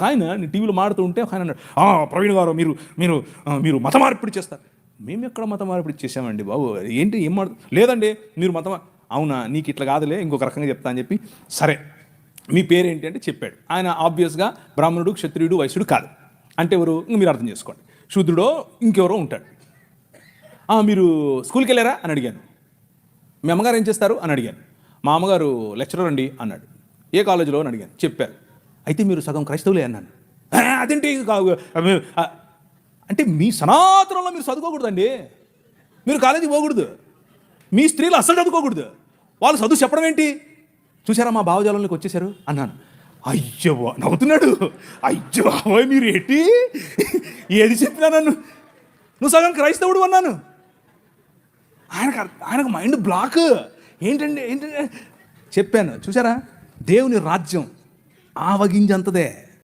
ఆయన టీవీలో మాడుతూ ఉంటే ఆయన అన్నాడు, ప్రవీణ్ గారు మీరు మీరు మీరు మత మార్పిడి చేస్తారు. మేము ఎక్కడ మత మార్పిడి చేసామండి బాబు, ఏంటి ఏం లేదండి మీరు అవునా, నీకు ఇట్లా కాదులే, ఇంకొక రకంగా చెప్తా అని చెప్పి, సరే మీ పేరేంటి అంటే చెప్పాడు. ఆయన ఆబ్వియస్గా బ్రాహ్మణుడు, క్షత్రియుడు, వైశ్యుడు కాదు. అంటే ఎవరు, మీరు అర్థం చేసుకోండి, శూద్రుడో ఇంకెవరో ఉంటాడు. మీరు స్కూల్కి వెళ్ళారా అని అడిగాను. మీ అమ్మగారు ఏం చేస్తారు అని అడిగాను. మా అమ్మగారు లెక్చరర్ అండి అన్నాడు. ఏ కాలేజీలో అని అడిగాను. చెప్పారు. అయితే మీరు సగం క్రైస్తవులే అన్నాను. అదేంటి అంటే మీ సనాతనంలో మీరు చదువుకోకూడదండి, మీరు కాలేజీకి పోకూడదు, మీ స్త్రీలు అస్సలు చదువుకోకూడదు, వాళ్ళు చదువు చెప్పడం ఏంటి, చూసారా మా భావజాలంలోకి వచ్చేసారు అన్నాను. అయ్యో నవ్వుతున్నాడు. అయ్యో మీరు ఏంటి ఏది చెప్పినా నన్ను నువ్వు సగం క్రైస్తవుడు అన్నాను. ఆయనకు మైండ్ బ్లాక్. ఏంటంటే చెప్పాను. చూసారా, దేవుని రాజ్యం ఆవగింజంతదే.